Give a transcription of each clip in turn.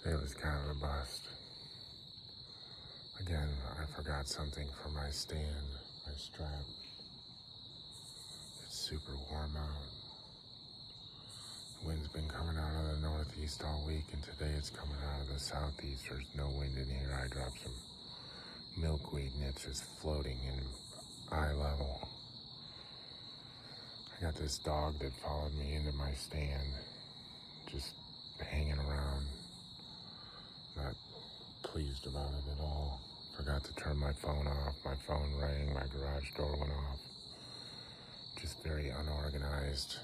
Today was kind of a bust. Again, I forgot something for my stand, my strap. It's super warm out. The wind's been coming out of the northeast all week, and today it's coming out of the southeast. There's no wind in here. I dropped some milkweed and it's just floating in eye level. I got this dog that followed me into my stand, just hanging around, not pleased about it at all. Forgot to turn my phone off. My phone rang, my garage door went off. Just very unorganized.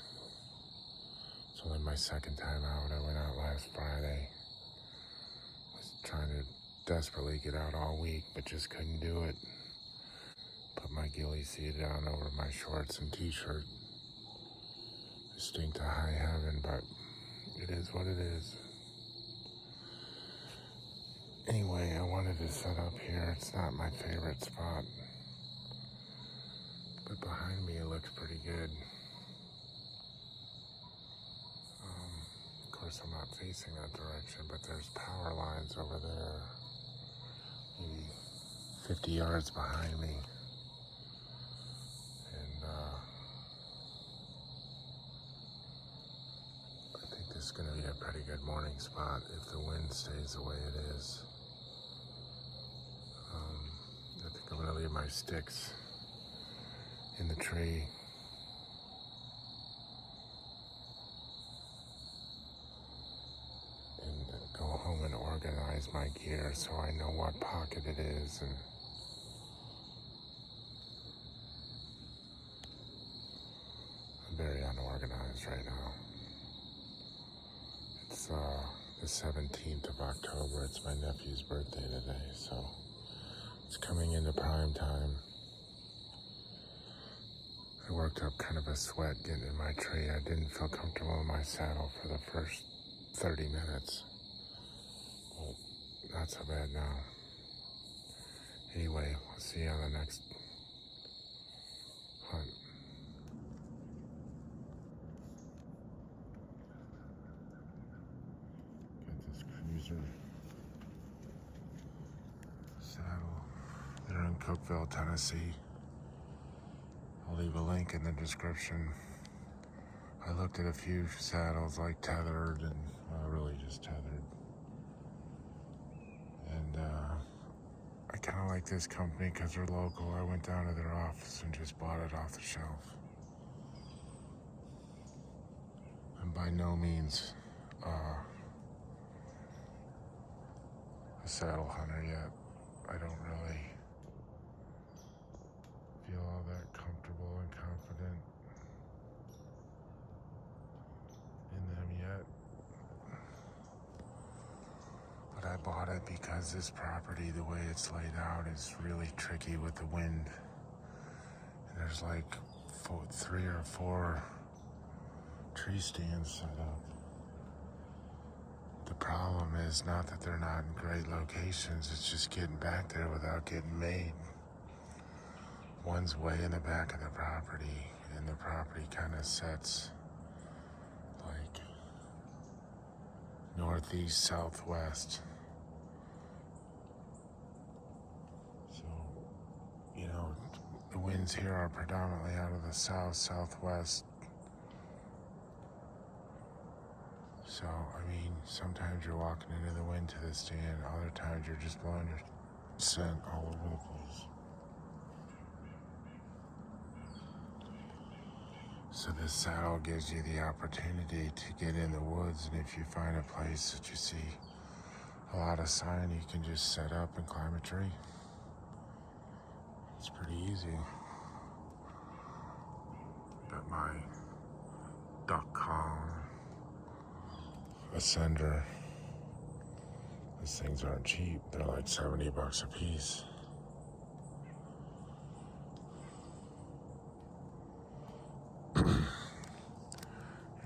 It's only my second time out. I went out last Friday. Was trying to desperately get out all week, but just couldn't do it. Put my ghillie seat down over my shorts and t-shirt. I stink to high heaven, but it is what it is. Anyway, I wanted to set up here. It's not my favorite spot, but behind me it looks pretty good. Of course, I'm not facing that direction, but there's power lines over there, maybe 50 yards behind me. And I think this is going to be a pretty good morning spot if the wind stays the way it is. I think I'm going to leave my sticks in the tree. And go home and organize my gear so I know what pocket it is. And I'm very unorganized right now. It's the 17th of October. It's my nephew's birthday today, so it's coming into prime time. I worked up kind of a sweat getting in my tree. I didn't feel comfortable in my saddle for the first 30 minutes. Well, not so bad now. Anyway, we'll see you on the next hunt. Got this cruiser saddle. They're in Cookeville, Tennessee. I'll leave a link in the description. I looked at a few saddles like tethered and really just tethered. And I kind of like this company because they're local. I went down to their office and just bought it off the shelf. I'm by no means a saddle hunter yet. I don't really feel all that comfortable and confident in them yet. But I bought it because this property, the way it's laid out, is really tricky with the wind. And there's like 3 or 4 tree stands set up. The problem is not that they're not in great locations, it's just getting back there without getting made. One's way in the back of the property, and the property kind of sets like northeast, southwest. So, you know, the winds here are predominantly out of the south, southwest. So, I mean, sometimes you're walking into the wind to the stand, other times you're just blowing your scent all over the place. So this saddle gives you the opportunity to get in the woods, and if you find a place that you see a lot of sign, you can just set up and climb a tree. It's pretty easy. Got my duck call Ascender. These things aren't cheap. They're like $70 a piece.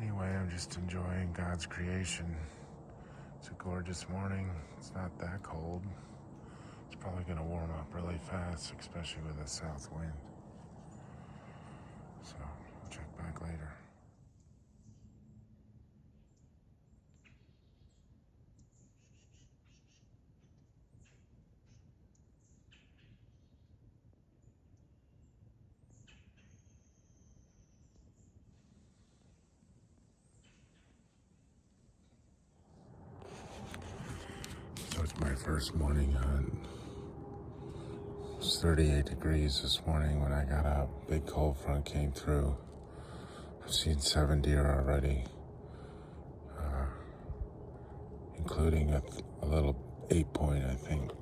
Anyway, I'm just enjoying God's creation. It's a gorgeous morning. It's not that cold. It's probably going to warm up really fast, especially with a south wind. So, I'll check back later. My first morning hunt. It was 38 degrees this morning when I got up. Big cold front came through. I've seen 7 deer already, including a little 8-point, I think.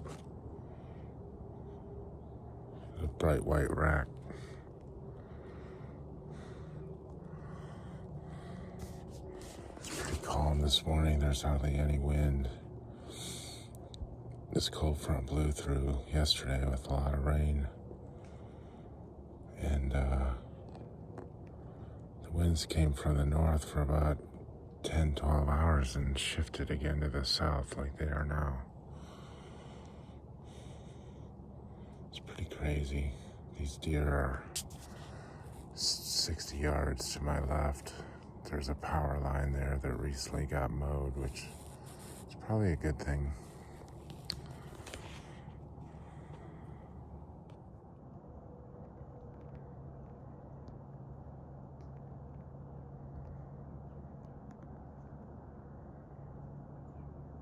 A bright white rack. It's pretty calm this morning. There's hardly any wind. This cold front blew through yesterday with a lot of rain. And the winds came from the north for about 10, 12 hours and shifted again to the south like they are now. It's pretty crazy. These deer are 60 yards to my left. There's a power line there that recently got mowed, which is probably a good thing.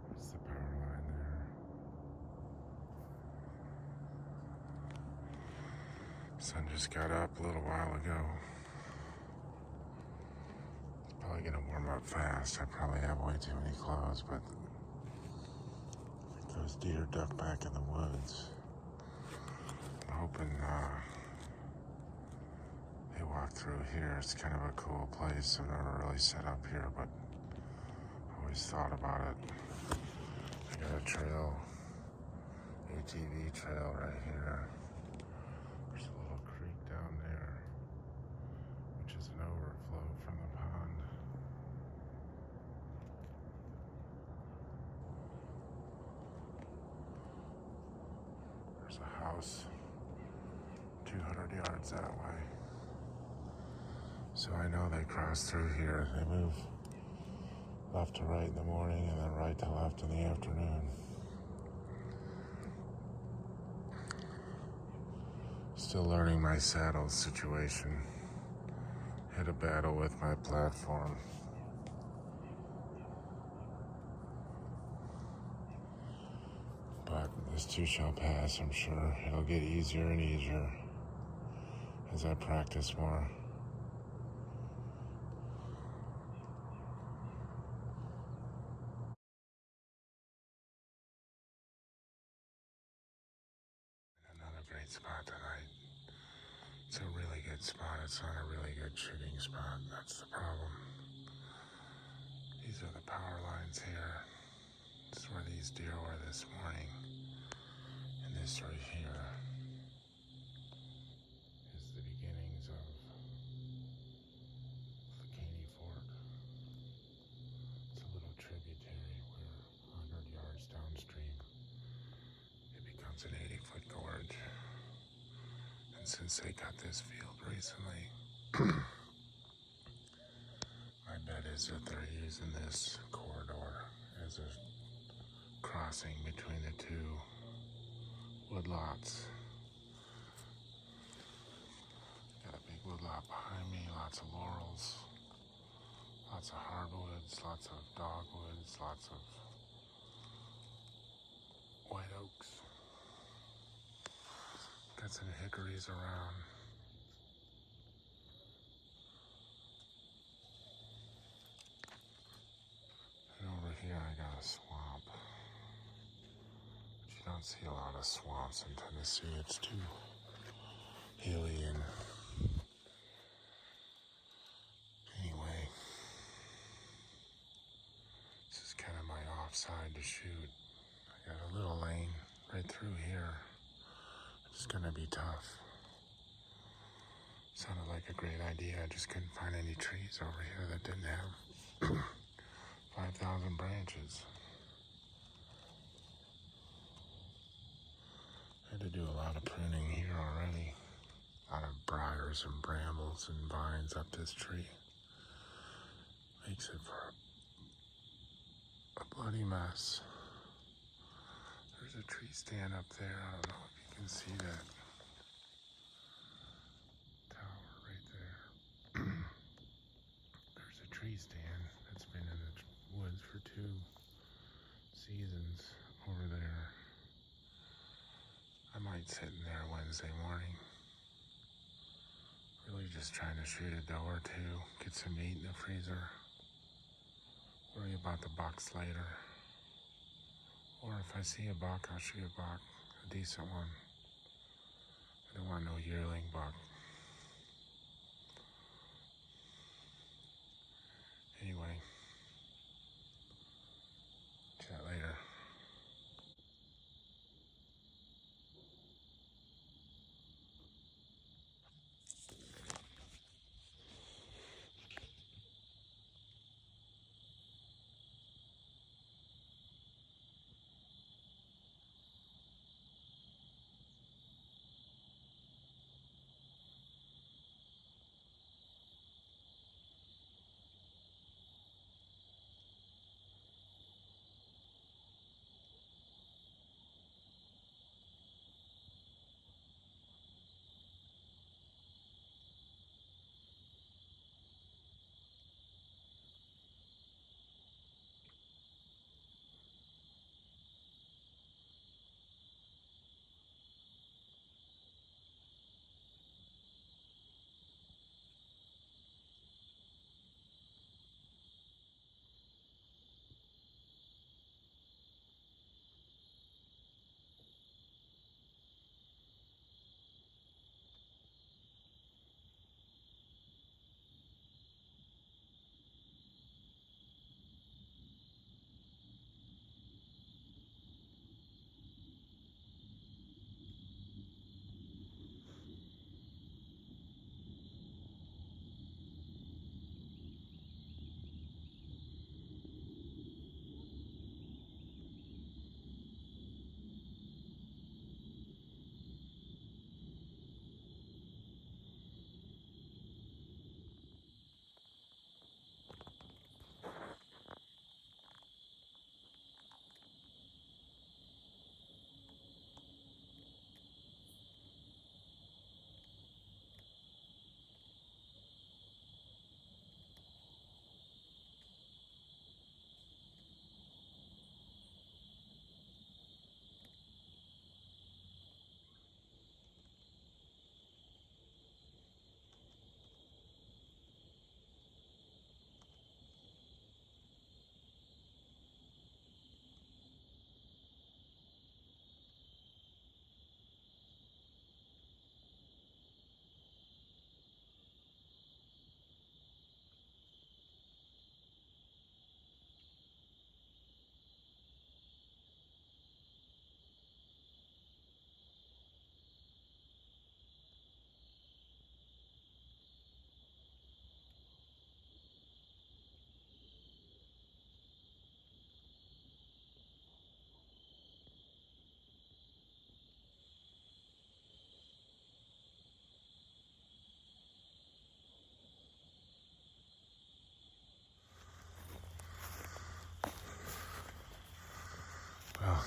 There's the power line there. Sun just got up a little while ago. It's probably gonna warm up fast. I probably have way too many clothes, but I think those deer ducked back in the woods. I'm hoping they walk through here. It's kind of a cool place. I've never really set up here, but I always thought about it. I got a trail, ATV trail right here. There's a little creek down there, which is an overflow from the pond. There's a house 200 yards that way. So I know they cross through here. They move left to right in the morning and then right to left in the afternoon. Still learning my saddle situation. Hit a battle with my platform. But this too shall pass, I'm sure. It'll get easier and easier as I practice more. Another great spot tonight. It's a really good spot. It's not a really good shooting spot. That's the problem. These are the power lines here. This is where these deer were this morning. And this right here is the beginnings of Caney Fork. It's a little tributary where 100 yards downstream it becomes an 80-foot gorge. And since they got this field recently, my bet is that they're using this corridor as a crossing between the two woodlots. Got a big woodlot behind me, lots of laurels, lots of hardwoods, lots of dogwoods, lots of white oaks. Got some hickories around. And over here I got a swamp. But you don't see a lot of swamps in Tennessee. It's too hilly and anyway. This is kind of my offside to shoot. I got a little lane right through here. It's gonna be tough. Sounded like a great idea. I just couldn't find any trees over here that didn't have 5,000 branches. I had to do a lot of pruning here already. A lot of briars and brambles and vines up this tree. Makes it for a bloody mess. There's a tree stand up there. I don't know if you can see that tower right there. There's a tree stand that's been in the woods for 2 seasons over there. night sitting there Wednesday morning. Really just trying to shoot a doe or two, get some meat in the freezer. Worry about the bucks later. Or if I see a buck, I'll shoot a buck, a decent one. I don't want no yearling buck. Anyway, chat later. Well,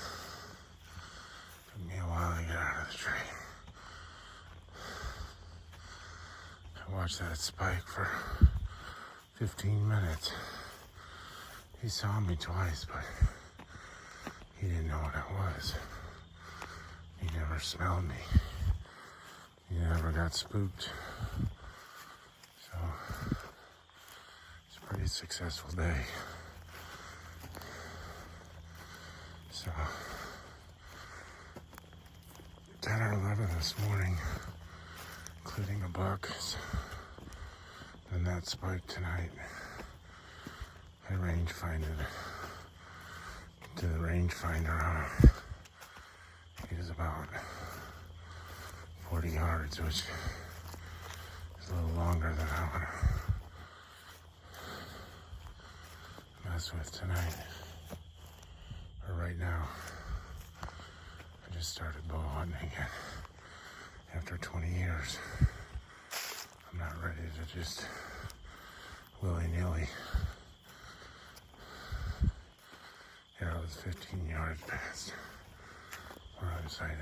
took me a while to get out of the tree. I watched that spike for 15 minutes. He saw me twice, but he didn't know what it was. He never smelled me. He never got spooked. So, it's a pretty successful day. So, 10 or 11 this morning, including a buck, and that spike tonight. I range-finded to the rangefinder on it. He was about 40 yards, which is a little longer than I want to mess with tonight. Or right now. I just started bow hunting again after 20 years. I'm not ready to just willy-nilly. Yeah, I was 15 yards past where I was sighted.